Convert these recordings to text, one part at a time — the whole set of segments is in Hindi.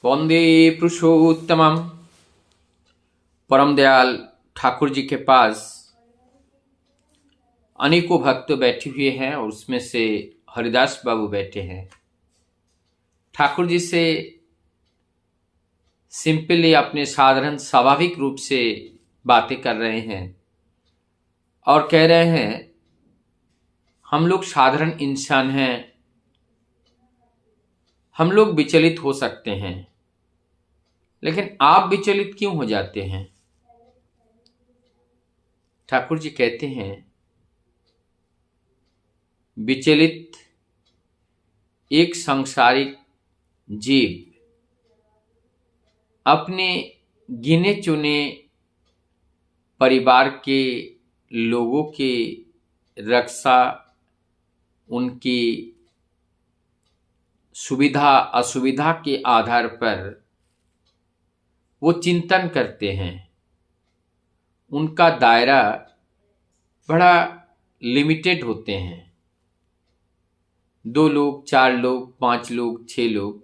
वंदे पुरुषोत्तमम। परम दयाल ठाकुर जी के पास अनेकों भक्त बैठे हुए हैं और उसमें से हरिदास बाबू बैठे हैं। ठाकुर जी से सिंपली अपने साधारण स्वाभाविक रूप से बातें कर रहे हैं और कह रहे हैं हम लोग साधारण इंसान हैं, हम लोग विचलित हो सकते हैं, लेकिन आप विचलित क्यों हो जाते हैं? ठाकुर जी कहते हैं विचलित एक सांसारिक जीव अपने गिने चुने परिवार के लोगों की रक्षा, उनकी सुविधा असुविधा के आधार पर वो चिंतन करते हैं। उनका दायरा बड़ा लिमिटेड होते हैं, 2 लोग, 4 लोग, 5 लोग, 6 लोग।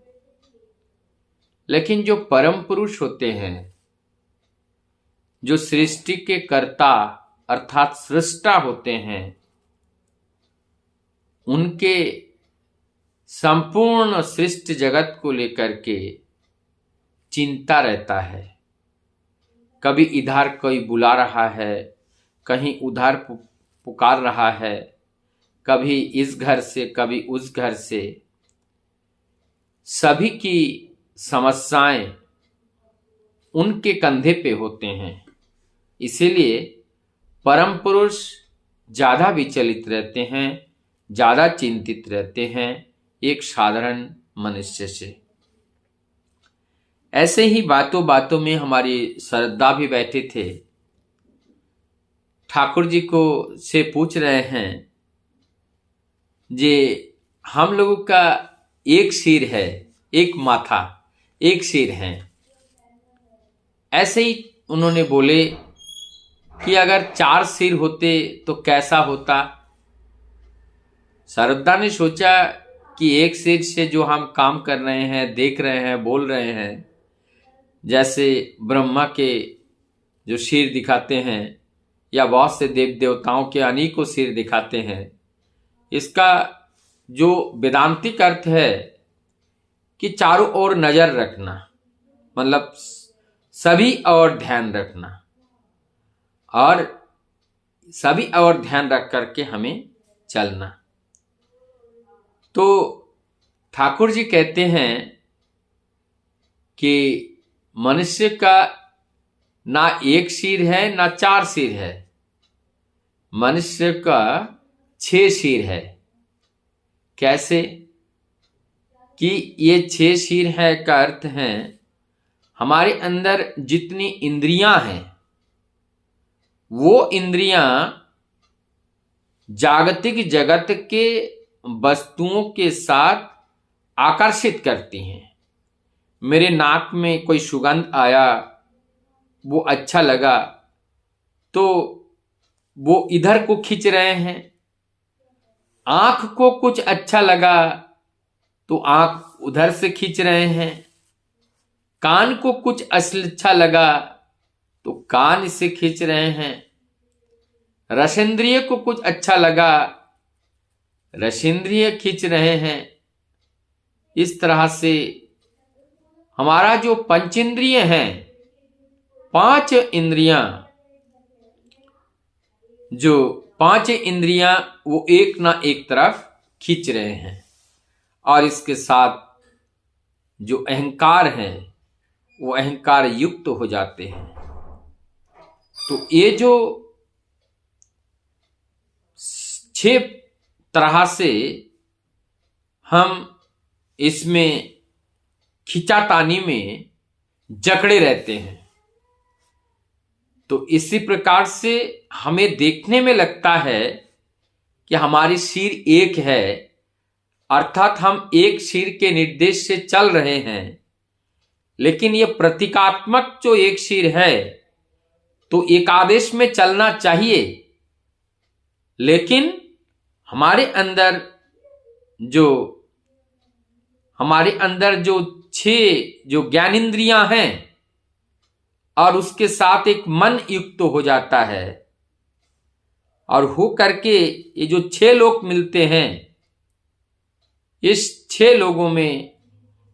लेकिन जो परम पुरुष होते हैं, जो सृष्टि के कर्ता अर्थात सृष्टा होते हैं, उनके संपूर्ण सृष्टि जगत को लेकर के चिंता रहता है। कभी इधर कोई बुला रहा है, कहीं उधर पुकार रहा है, कभी इस घर से कभी उस घर से। सभी की समस्याएं उनके कंधे पे होते हैं। इसीलिए परम पुरुष ज़्यादा विचलित रहते हैं, ज़्यादा चिंतित रहते हैं एक साधारण मनुष्य से। ऐसे ही बातों बातों में हमारी श्रद्धा भी बैठे थे। ठाकुर जी को से पूछ रहे हैं जे हम लोगों का एक सिर है, एक माथा, एक सिर है। ऐसे ही उन्होंने बोले कि अगर 4 सिर होते तो कैसा होता। श्रद्धा ने सोचा कि एक सिर से जो हम काम कर रहे हैं, देख रहे हैं, बोल रहे हैं, जैसे ब्रह्मा के जो सिर दिखाते हैं या बहुत से देव देवताओं के अनेकों सिर दिखाते हैं, इसका जो वेदांतिक अर्थ है कि चारों ओर नजर रखना, मतलब सभी और ध्यान रखना, और सभी और ध्यान रख करके हमें चलना। तो ठाकुर जी कहते हैं कि मनुष्य का ना एक सिर है ना 4 सिर है, मनुष्य का 6 सिर है। कैसे कि ये 6 सिर है का अर्थ है हमारे अंदर जितनी इंद्रियां हैं, वो इंद्रियां जागतिक जगत के वस्तुओं के साथ आकर्षित करती हैं। मेरे नाक में कोई सुगंध आया, वो अच्छा लगा, तो वो इधर को खींच रहे हैं। आंख को कुछ अच्छा लगा तो आंख उधर से खींच रहे हैं। कान को कुछ अच्छा लगा तो कान से खींच रहे हैं। रसेंद्रिय को कुछ अच्छा लगा, रसेंद्रिय खींच रहे हैं। इस तरह से हमारा जो पंचेंद्रिय हैं, 5 इंद्रियां, जो 5 इंद्रियां वो एक ना एक तरफ खींच रहे हैं। और इसके साथ जो अहंकार है वो अहंकार युक्त हो जाते हैं। तो ये जो 6 तरह से हम इसमें खिंचातानी में जकड़े रहते हैं। तो इसी प्रकार से हमें देखने में लगता है कि हमारी सिर एक है, अर्थात हम एक सिर के निर्देश से चल रहे हैं। लेकिन ये प्रतीकात्मक जो एक सिर है तो एकादेश में चलना चाहिए, लेकिन हमारे अंदर जो 6 जो ज्ञानेंद्रियां हैं और उसके साथ एक मन युक्त हो जाता है, और हो करके ये जो 6 लोग मिलते हैं, इस 6 लोगों में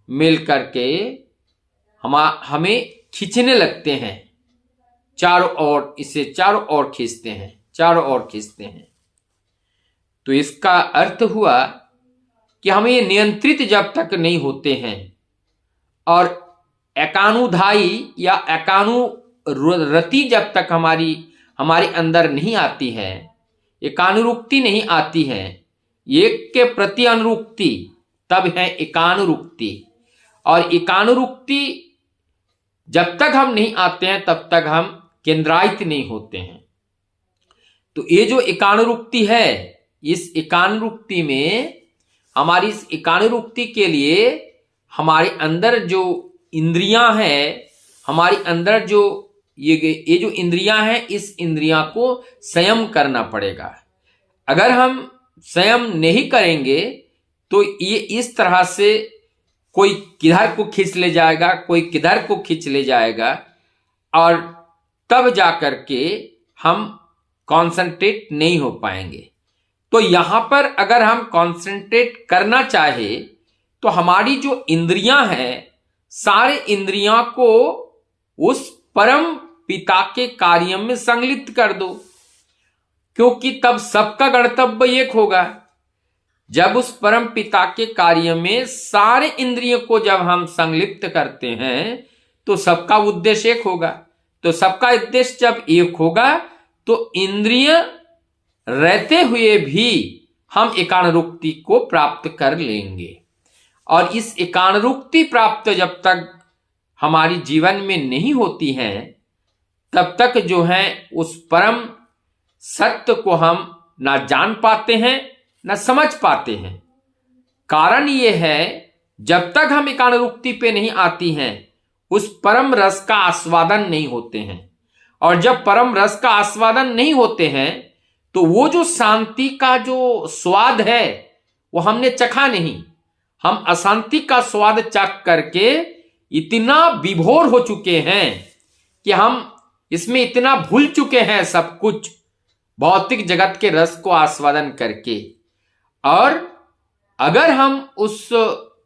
मिल करके हमें खींचने लगते हैं चारों ओर, इसे चारों ओर खींचते हैं, चारों ओर खींचते हैं। तो इसका अर्थ हुआ कि हम ये नियंत्रित जब तक नहीं होते हैं और एकानुधायी या एकानुरति जब तक हमारे अंदर नहीं आती है, एकानुरुक्ति नहीं आती है, एक के प्रति अनुरुक्ति, तब है एकानुरुक्ति। और एकानुरुक्ति जब तक हम नहीं आते हैं तब तक हम केंद्रायित नहीं होते हैं। तो ये जो एकानुरुक्ति है, इस एकानुरुक्ति में, हमारी इस एकानुरुक्ति के लिए हमारे अंदर जो इंद्रियां हैं, हमारे अंदर जो ये जो इंद्रियां हैं, इस इंद्रियां को संयम करना पड़ेगा। अगर हम संयम नहीं करेंगे तो ये इस तरह से कोई किधर को खींच ले जाएगा, कोई किधर को खींच ले जाएगा, और तब जाकर के हम कंसंट्रेट नहीं हो पाएंगे। तो यहां पर अगर हम कंसंट्रेट करना चाहे तो हमारी जो इंद्रियां हैं, सारे इंद्रियां को उस परम पिता के कार्य में संलिप्त कर दो, क्योंकि तब सबका गणतव्य एक होगा। जब उस परम पिता के कार्य में सारे इंद्रियों को जब हम संलिप्त करते हैं तो सबका उद्देश्य एक होगा। तो सबका उद्देश्य जब एक होगा तो इंद्रिय रहते हुए भी हम एकानुरुक्ति को प्राप्त कर लेंगे। और इस एकानुरुक्ति प्राप्त जब तक हमारी जीवन में नहीं होती है, तब तक जो है उस परम सत्य को हम ना जान पाते हैं, ना समझ पाते हैं। कारण ये है, जब तक हम एकानुरुक्ति पे नहीं आती हैं, उस परम रस का आस्वादन नहीं होते हैं। और जब परम रस का आस्वादन नहीं होते हैं तो वो जो शांति का जो स्वाद है वो हमने चखा नहीं। हम अशांति का स्वाद चख करके इतना विभोर हो चुके हैं कि हम इसमें इतना भूल चुके हैं सब कुछ, भौतिक जगत के रस को आस्वादन करके। और अगर हम उस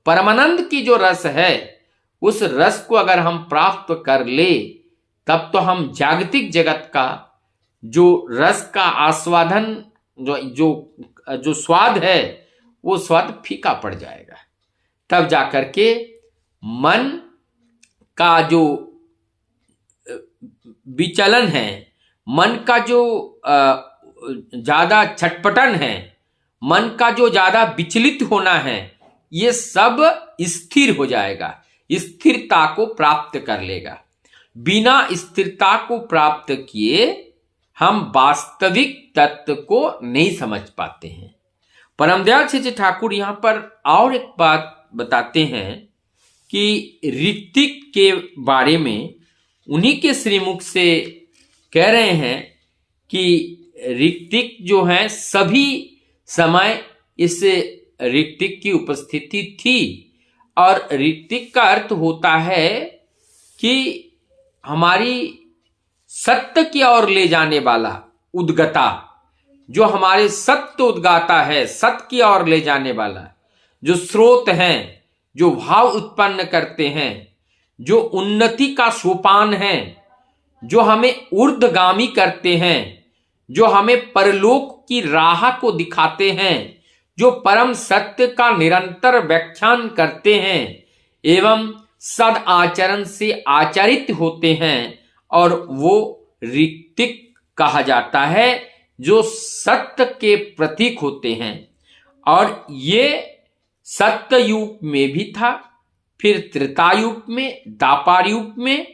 परमानंद की जो रस है, उस रस को अगर हम प्राप्त कर ले, तब तो हम जागतिक जगत का जो रस का आस्वादन, जो स्वाद है, वो स्वाद फीका पड़ जाएगा। तब जाकर के मन का जो विचलन है, मन का जो ज्यादा छटपटन है, मन का जो ज्यादा विचलित होना है, ये सब स्थिर हो जाएगा, स्थिरता को प्राप्त कर लेगा। बिना स्थिरता को प्राप्त किए हम वास्तविक तत्व को नहीं समझ पाते हैं। परमदयाल श्री ठाकुर यहां पर और एक बात बताते हैं कि ऋत्विक के बारे में उन्हीं के श्रीमुख से कह रहे हैं कि ऋत्विक जो है सभी समय इस ऋत्विक की उपस्थिति थी। और ऋत्विक का अर्थ होता है कि हमारी सत्य की ओर ले जाने वाला, उद्गता, जो हमारे सत्य उद्गाता है, सत्य की ओर ले जाने वाला, जो स्रोत हैं, जो भाव उत्पन्न करते हैं, जो उन्नति का सोपान है, जो हमें ऊर्ध्वगामी करते हैं, जो हमें परलोक की राह को दिखाते हैं, जो परम सत्य का निरंतर व्याख्यान करते हैं एवं सद आचरण से आचरित होते हैं, और वो ऋत्विक कहा जाता है, जो सत्य के प्रतीक होते हैं। और ये सत्य युग में भी था, फिर त्रेतायुग में, द्वापर युग में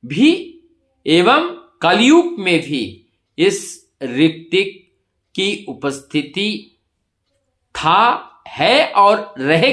भी एवं कलयुग में भी इस ऋत्विक की उपस्थिति था, है और रहेगी।